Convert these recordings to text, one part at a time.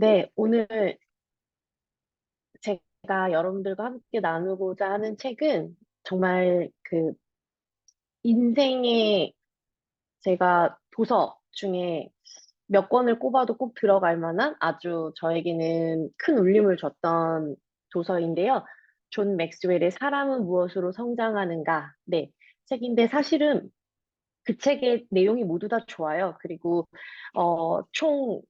네, 오늘 제가 여러분들과 함께 나누고자 하는 책은 정말 그 인생의 제가 도서 중에 몇 권을 꼽아도 꼭 들어갈 만한 아주 저에게는 큰 울림을 줬던 도서인데요. 존 맥스웰의 사람은 무엇으로 성장하는가? 네, 책인데 사실은 그 책의 내용이 모두 다 좋아요. 그리고 총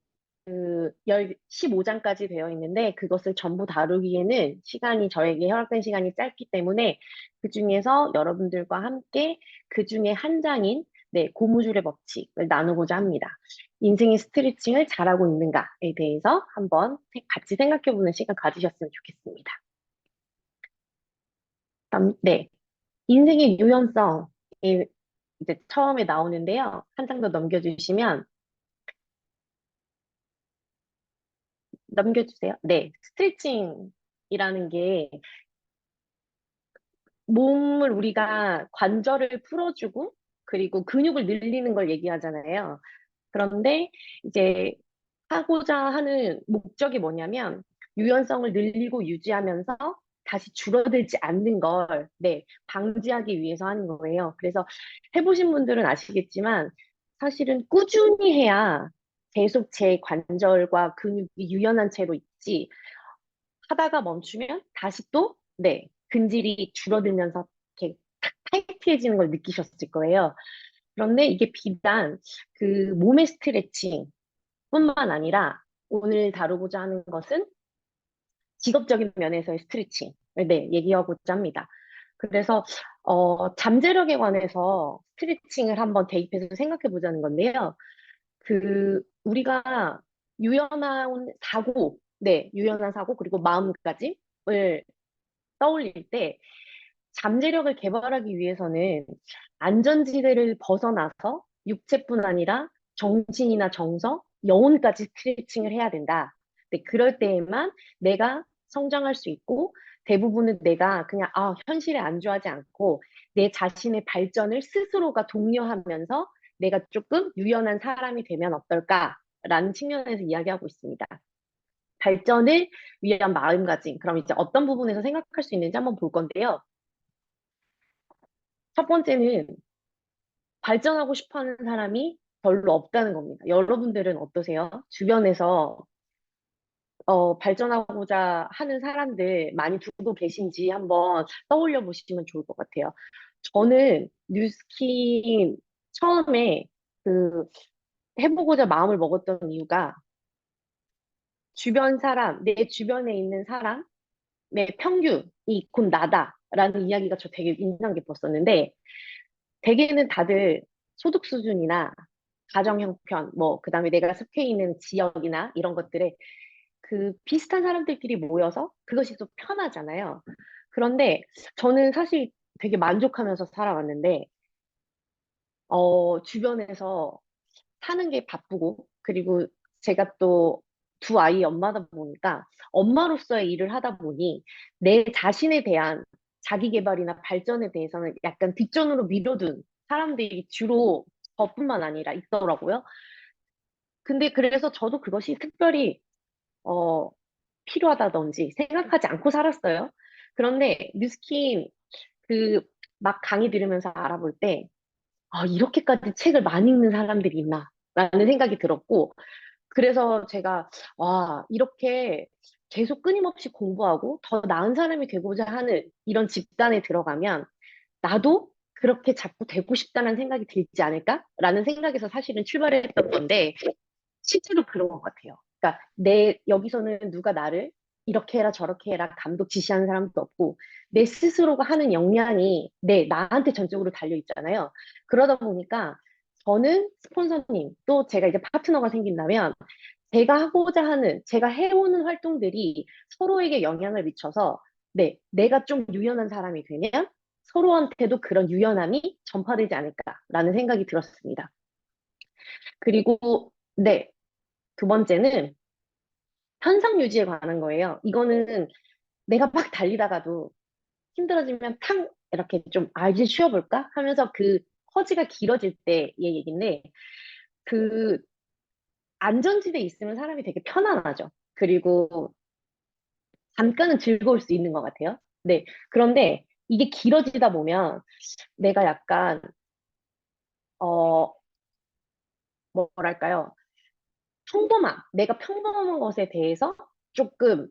15장까지 되어 있는데 그것을 전부 다루기에는 시간이 저에게 허락된 시간이 짧기 때문에 그 중에서 여러분들과 함께 그 중에 한 장인 네, 고무줄의 법칙을 나누고자 합니다. 인생의 스트레칭을 잘하고 있는가에 대해서 한번 같이 생각해보는 시간 가지셨으면 좋겠습니다. 네, 인생의 유연성이 이제 처음에 나오는데요. 한 장 더 넘겨주시면 넘겨주세요. 네, 스트레칭이라는 게 몸을 우리가 관절을 풀어주고 그리고 근육을 늘리는 걸 얘기하잖아요. 그런데 이제 하고자 하는 목적이 뭐냐면 유연성을 늘리고 유지하면서 다시 줄어들지 않는 걸 네, 방지하기 위해서 하는 거예요. 그래서 해보신 분들은 아시겠지만 사실은 꾸준히 해야 계속 제 관절과 근육이 유연한 채로 있지 하다가 멈추면 다시 또, 네, 근질이 줄어들면서 이렇게 탁 타이트해지는 걸 느끼셨을 거예요. 그런데 이게 비단 그 몸의 스트레칭 뿐만 아니라 오늘 다루고자 하는 것은 직업적인 면에서의 스트레칭을 네, 얘기하고자 합니다. 그래서 잠재력에 관해서 스트레칭을 한번 대입해서 생각해 보자는 건데요. 우리가 유연한 사고, 네, 유연한 사고, 그리고 마음가짐을 떠올릴 때 잠재력을 개발하기 위해서는 안전지대를 벗어나서 육체뿐 아니라 정신이나 정서, 영혼까지 스트레칭을 해야 된다. 네, 그럴 때에만 내가 성장할 수 있고 대부분은 내가 그냥 현실에 안주하지 않고 내 자신의 발전을 스스로가 독려하면서 내가 조금 유연한 사람이 되면 어떨까라는 측면에서 이야기하고 있습니다. 발전을 위한 마음가짐. 그럼 이제 어떤 부분에서 생각할 수 있는지 한번 볼 건데요. 첫 번째는 발전하고 싶어 하는 사람이 별로 없다는 겁니다. 여러분들은 어떠세요? 주변에서 발전하고자 하는 사람들 많이 두고 계신지 한번 떠올려 보시면 좋을 것 같아요. 저는 뉴스킨 처음에 그 해보고자 마음을 먹었던 이유가 주변 사람, 내 주변에 있는 사람의 평균이 곧 나다라는 이야기가 저 되게 인상 깊었었는데 대개는 다들 소득 수준이나 가정 형편, 뭐, 그 다음에 내가 속해 있는 지역이나 이런 것들에 그 비슷한 사람들끼리 모여서 그것이 또 편하잖아요. 그런데 저는 사실 되게 만족하면서 살아왔는데, 주변에서 사는 게 바쁘고, 그리고 제가 또 두 아이 엄마다 보니까 엄마로서의 일을 하다 보니 내 자신에 대한 자기 개발이나 발전에 대해서는 약간 뒷전으로 미뤄둔 사람들이 주로 저뿐만 아니라 있더라고요. 근데 그래서 저도 그것이 특별히 어, 필요하다든지 생각하지 않고 살았어요. 그런데 뉴스킨 그 막 강의 들으면서 알아볼 때 이렇게까지 책을 많이 읽는 사람들이 있나? 라는 생각이 들었고, 그래서 제가, 와, 이렇게 계속 끊임없이 공부하고 더 나은 사람이 되고자 하는 이런 집단에 들어가면 나도 그렇게 자꾸 되고 싶다는 생각이 들지 않을까라는 생각에서 사실은 출발했던 건데 실제로 그런 것 같아요. 그러니까 여기서는 누가 나를 이렇게 해라 저렇게 해라 감독 지시하는 사람도 없고 내 스스로가 하는 역량이 나한테 전적으로 달려 있잖아요. 그러다 보니까 저는 스폰서님 또 제가 이제 파트너가 생긴다면 제가 해오는 활동들이 서로에게 영향을 미쳐서 내가 좀 유연한 사람이 되면 서로한테도 그런 유연함이 전파되지 않을까라는 생각이 들었습니다. 그리고 두 번째는 현상 유지에 관한 거예요. 이거는 내가 막 달리다가도 힘들어지면 탕 이렇게 좀 이제 쉬어볼까 하면서 그 허지가 길어질 때의 얘기인데 그 안전지대에 있으면 사람이 되게 편안하죠. 그리고 잠깐은 즐거울 수 있는 것 같아요. 네. 그런데 이게 길어지다 보면 내가 약간, 어, 뭐랄까요. 내가 평범한 것에 대해서 조금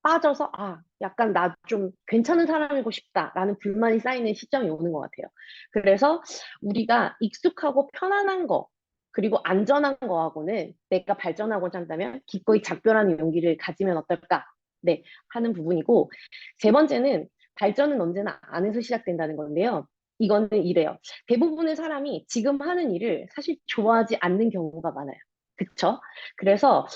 빠져서, 아, 약간 나 좀 괜찮은 사람이고 싶다라는 불만이 쌓이는 시점이 오는 것 같아요. 그래서 우리가 익숙하고 편안한 거, 그리고 안전한 거하고는 내가 발전하고자 한다면 기꺼이 작별하는 용기를 가지면 어떨까? 네, 하는 부분이고, 세 번째는 발전은 언제나 안에서 시작된다는 건데요. 이거는 이래요. 대부분의 사람이 지금 하는 일을 사실 좋아하지 않는 경우가 많아요. 그쵸? 그래서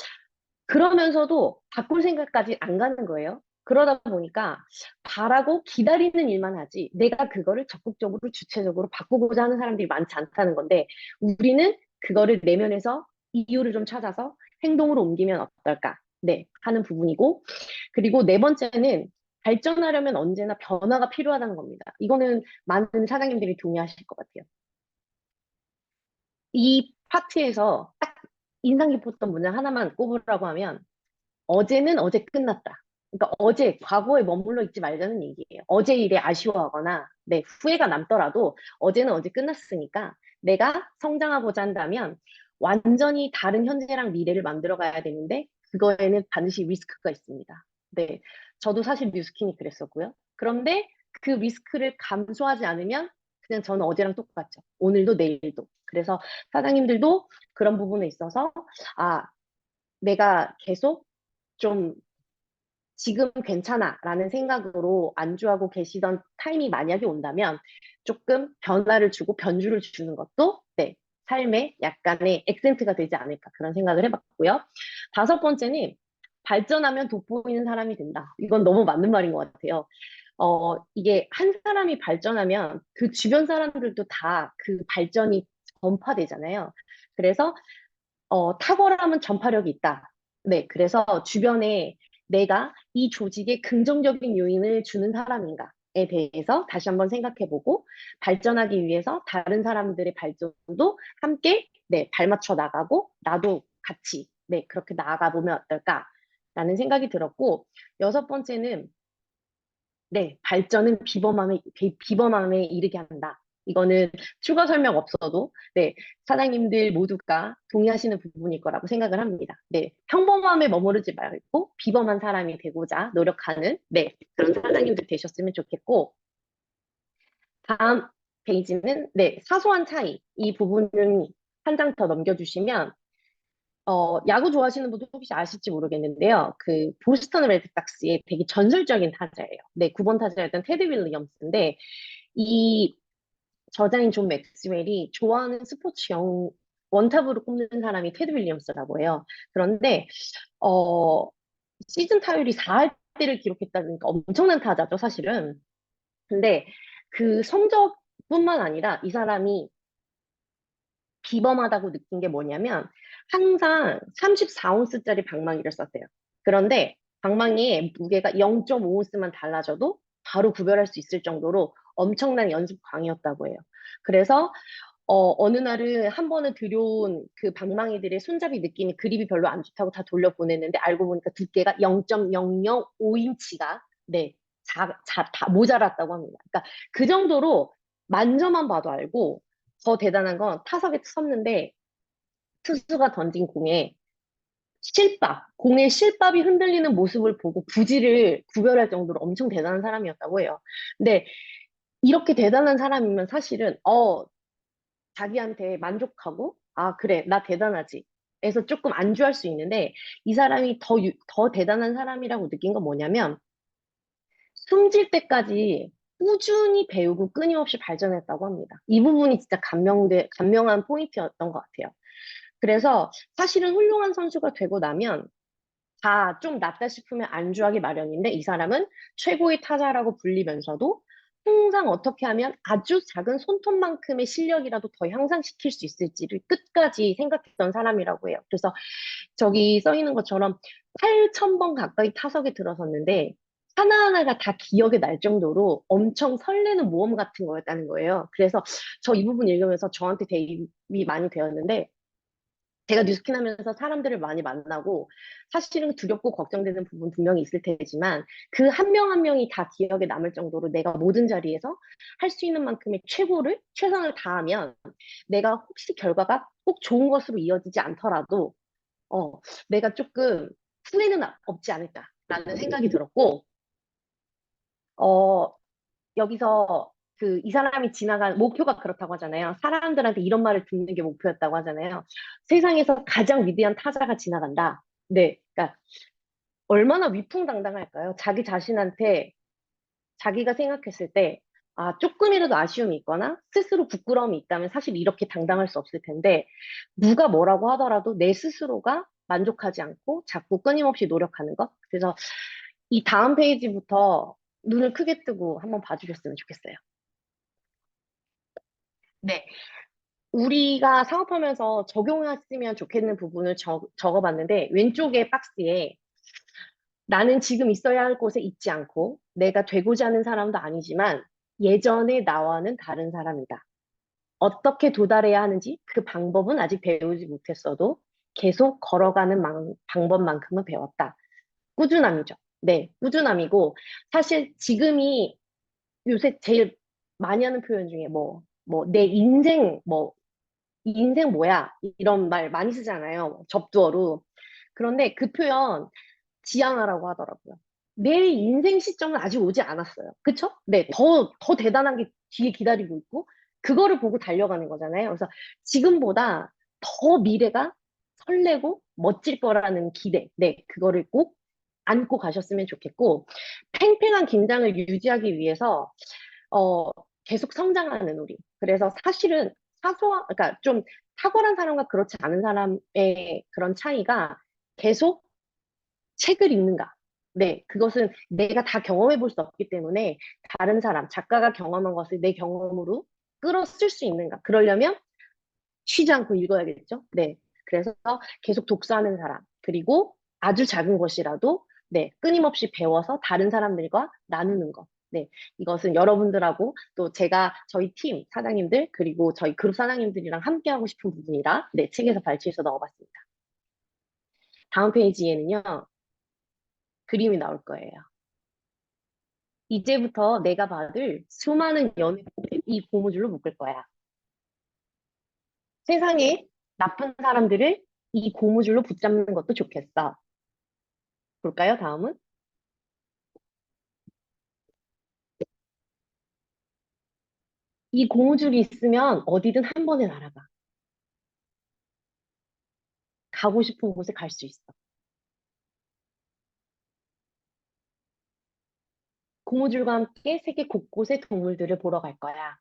그러면서도 바꿀 생각까지 안 가는 거예요. 그러다 보니까 바라고 기다리는 일만 하지 내가 그거를 적극적으로 주체적으로 바꾸고자 하는 사람들이 많지 않다는 건데 우리는 그거를 내면에서 이유를 좀 찾아서 행동으로 옮기면 어떨까? 네, 하는 부분이고 그리고 네 번째는 발전하려면 언제나 변화가 필요하다는 겁니다. 이거는 많은 사장님들이 동의하실 것 같아요. 이 파트에서 딱 인상 깊었던 문장 하나만 꼽으라고 하면 어제는 어제 끝났다. 그러니까 어제 과거에 머물러 있지 말자는 얘기예요. 어제 일에 아쉬워하거나 네, 후회가 남더라도 어제는 어제 끝났으니까 내가 성장하고자 한다면 완전히 다른 현재랑 미래를 만들어 가야 되는데 그거에는 반드시 리스크가 있습니다. 네, 저도 사실 뉴스킨이 그랬었고요. 그런데 그 리스크를 감수하지 않으면 그냥 저는 어제랑 똑같죠. 오늘도 내일도. 그래서 사장님들도 그런 부분에 있어서 아, 내가 계속 좀 지금 괜찮아 라는 생각으로 안주하고 계시던 타임이 만약에 온다면 조금 변화를 주고 변주를 주는 것도 네, 삶의 약간의 액센트가 되지 않을까 그런 생각을 해봤고요. 다섯 번째는 발전하면 돋보이는 사람이 된다. 이건 너무 맞는 말인 것 같아요. 이게 한 사람이 발전하면 그 주변 사람들도 다 그 발전이 전파되잖아요. 그래서 탁월함은 전파력이 있다. 네, 그래서 주변에 내가 이 조직에 긍정적인 요인을 주는 사람인가에 대해서 다시 한번 생각해보고 발전하기 위해서 다른 사람들의 발전도 함께 네, 발맞춰 나가고 나도 같이 네, 그렇게 나아가 보면 어떨까라는 생각이 들었고 여섯 번째는 네, 발전은 비범함에 이르게 한다. 이거는 추가 설명 없어도, 네, 사장님들 모두가 동의하시는 부분일 거라고 생각을 합니다. 네, 평범함에 머무르지 말고 비범한 사람이 되고자 노력하는, 네, 그런 사장님들 되셨으면 좋겠고, 다음 페이지는, 네, 사소한 차이. 이 부분은 한 장 더 넘겨주시면, 야구 좋아하시는 분도 혹시 아실지 모르겠는데요. 그 보스턴 레드삭스의 되게 전설적인 타자예요. 네, 9번 타자였던 테드 윌리엄스인데 이 저자인 존 맥스웰이 좋아하는 스포츠 원탑으로 꼽는 사람이 테드 윌리엄스라고 해요. 그런데 어, 시즌 타율이 4할대를 기록했다니까 엄청난 타자죠, 사실은. 근데 그 성적뿐만 아니라 이 사람이 비범하다고 느낀 게 뭐냐면 항상 34온스짜리 방망이를 썼대요. 그런데 방망이의 무게가 0.5온스만 달라져도 바로 구별할 수 있을 정도로 엄청난 연습광이었다고 해요. 그래서 어느 날은 한 번은 들여온 그 방망이들의 손잡이 느낌이 그립이 별로 안 좋다고 다 돌려보냈는데 알고 보니까 두께가 0.005인치가 네, 다 모자랐다고 합니다. 그러니까 그 정도로 만져만 봐도 알고 더 대단한 건 타석에 섰는데 투수가 던진 공의 실밥이 흔들리는 모습을 보고 부지를 구별할 정도로 엄청 대단한 사람이었다고 해요. 근데 이렇게 대단한 사람이면 사실은 자기한테 만족하고 아 그래 나 대단하지. 에서 조금 안주할 수 있는데 이 사람이 더 대단한 사람이라고 느낀 건 뭐냐면 숨질 때까지 꾸준히 배우고 끊임없이 발전했다고 합니다. 이 부분이 진짜 감명한 포인트였던 것 같아요. 그래서 사실은 훌륭한 선수가 되고 나면 다 좀 낫다 싶으면 안주하기 마련인데 이 사람은 최고의 타자라고 불리면서도 항상 어떻게 하면 아주 작은 손톱만큼의 실력이라도 더 향상시킬 수 있을지를 끝까지 생각했던 사람이라고 해요. 그래서 저기 써 있는 것처럼 8,000번 가까이 타석에 들어섰는데 하나하나가 다 기억에 날 정도로 엄청 설레는 모험 같은 거였다는 거예요. 그래서 저 이 부분 읽으면서 저한테 대입이 많이 되었는데 제가 뉴스킨 하면서 사람들을 많이 만나고 사실은 두렵고 걱정되는 부분 분명히 있을 테지만 그 한 명 한 명이 다 기억에 남을 정도로 내가 모든 자리에서 할 수 있는 만큼의 최선을 다하면 내가 혹시 결과가 꼭 좋은 것으로 이어지지 않더라도 어, 내가 조금 후회는 없지 않을까라는 생각이 들었고 어, 여기서 그 이 사람이 지나간 목표가 그렇다고 하잖아요. 사람들한테 이런 말을 듣는 게 목표였다고 하잖아요. 세상에서 가장 위대한 타자가 지나간다. 네, 그러니까 얼마나 위풍당당할까요? 자기 자신한테 자기가 생각했을 때 조금이라도 아쉬움이 있거나 스스로 부끄러움이 있다면 사실 이렇게 당당할 수 없을 텐데 누가 뭐라고 하더라도 내 스스로가 만족하지 않고 자꾸 끊임없이 노력하는 것. 그래서 이 다음 페이지부터 눈을 크게 뜨고 한번 봐주셨으면 좋겠어요. 네. 우리가 사업하면서 적용했으면 좋겠는 부분을 적어봤는데, 왼쪽의 박스에 나는 지금 있어야 할 곳에 있지 않고, 내가 되고자 하는 사람도 아니지만, 예전의 나와는 다른 사람이다. 어떻게 도달해야 하는지 그 방법은 아직 배우지 못했어도 계속 걸어가는 방법만큼은 배웠다. 꾸준함이죠. 네, 꾸준함이고, 사실 지금이 요새 제일 많이 하는 표현 중에 내 인생, 인생 뭐야? 이런 말 많이 쓰잖아요. 접두어로. 그런데 그 표현 지향하라고 하더라고요. 내 인생 시점은 아직 오지 않았어요. 그쵸? 네, 더 대단한 게 뒤에 기다리고 있고, 그거를 보고 달려가는 거잖아요. 그래서 지금보다 더 미래가 설레고 멋질 거라는 기대, 네, 그거를 꼭 안고 가셨으면 좋겠고, 팽팽한 긴장을 유지하기 위해서 어, 계속 성장하는 우리. 그래서 사실은 그러니까 좀 탁월한 사람과 그렇지 않은 사람의 그런 차이가 계속 책을 읽는가. 네, 그것은 내가 다 경험해 볼 수 없기 때문에 다른 사람, 작가가 경험한 것을 내 경험으로 끌어쓸 수 있는가. 그러려면 쉬지 않고 읽어야겠죠. 네. 그래서 계속 독서하는 사람, 그리고 아주 작은 것이라도 네, 끊임없이 배워서 다른 사람들과 나누는 것. 네, 이것은 여러분들하고 또 제가 저희 팀 사장님들 그리고 저희 그룹 사장님들이랑 함께 하고 싶은 부분이라 네, 책에서 발췌해서 넣어봤습니다. 다음 페이지에는요, 그림이 나올 거예요. 이제부터 내가 받을 수많은 연애를 이 고무줄로 묶을 거야. 세상에 나쁜 사람들을 이 고무줄로 붙잡는 것도 좋겠어. 볼까요, 다음은? 이 고무줄이 있으면 어디든 한 번에 날아가. 가고 싶은 곳에 갈 수 있어. 고무줄과 함께 세계 곳곳의 동물들을 보러 갈 거야.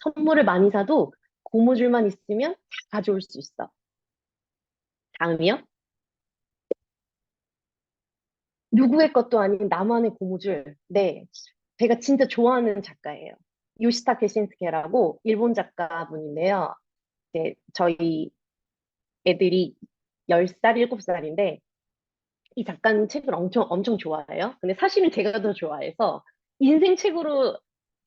선물을 많이 사도 고무줄만 있으면 다 가져올 수 있어. 다음이요. 누구의 것도 아닌 나만의 고무줄. 네. 제가 진짜 좋아하는 작가예요. 요시타 케신스케라고 일본 작가분인데요. 네, 저희 애들이 10살, 7살인데 이 작가님 책을 엄청 좋아해요. 근데 사실은 제가 더 좋아해서 인생 책으로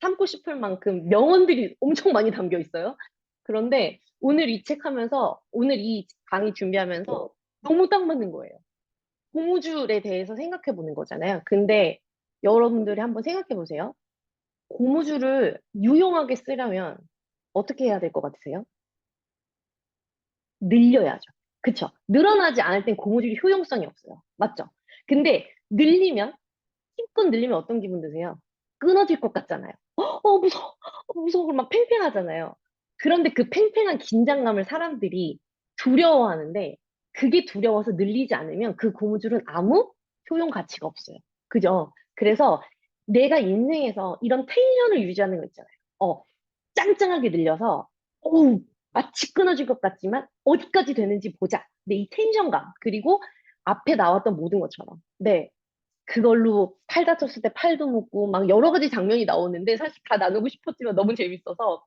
삼고 싶을 만큼 명언들이 엄청 많이 담겨 있어요. 그런데 오늘 이 책 하면서, 오늘 이 강의 준비하면서 너무 딱 맞는 거예요. 고무줄에 대해서 생각해 보는 거잖아요. 근데 여러분들이 한번 생각해 보세요. 고무줄을 유용하게 쓰려면 어떻게 해야 될 것 같으세요? 늘려야죠. 그쵸? 늘어나지 않을 땐 고무줄이 효용성이 없어요. 맞죠? 근데 늘리면 힘껏 늘리면 어떤 기분 드세요? 끊어질 것 같잖아요. 무서워. 무서워. 그럼 막 팽팽하잖아요. 그런데 그 팽팽한 긴장감을 사람들이 두려워하는데 그게 두려워서 늘리지 않으면 그 고무줄은 아무 효용 가치가 없어요. 그죠? 그래서 내가 인생에서 이런 텐션을 유지하는 거 있잖아요. 짱짱하게 늘려서, 어우, 마치 끊어질 것 같지만 어디까지 되는지 보자. 네, 이 텐션감. 그리고 앞에 나왔던 모든 것처럼. 네, 그걸로 팔 다쳤을 때 팔도 묶고 막 여러 가지 장면이 나오는데 사실 다 나누고 싶었지만 너무 재밌어서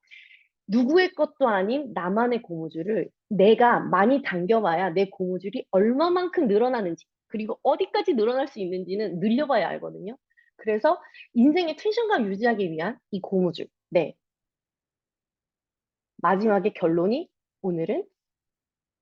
누구의 것도 아닌 나만의 고무줄을 내가 많이 당겨봐야 내 고무줄이 얼마만큼 늘어나는지 그리고 어디까지 늘어날 수 있는지는 늘려봐야 알거든요. 그래서 인생의 텐션감 유지하기 위한 이 고무줄. 네. 마지막에 결론이 오늘은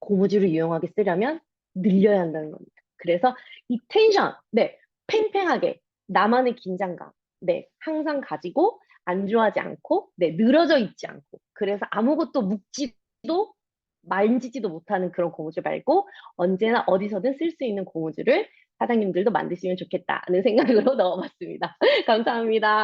고무줄을 유용하게 쓰려면 늘려야 한다는 겁니다. 그래서 이 텐션, 네, 팽팽하게 나만의 긴장감, 네, 항상 가지고 안주하지 않고, 네, 늘어져 있지 않고, 그래서 아무것도 묶지도 만지지도 못하는 그런 고무줄 말고 언제나 어디서든 쓸 수 있는 고무줄을 사장님들도 만드시면 좋겠다는 생각으로 넣어봤습니다. 감사합니다.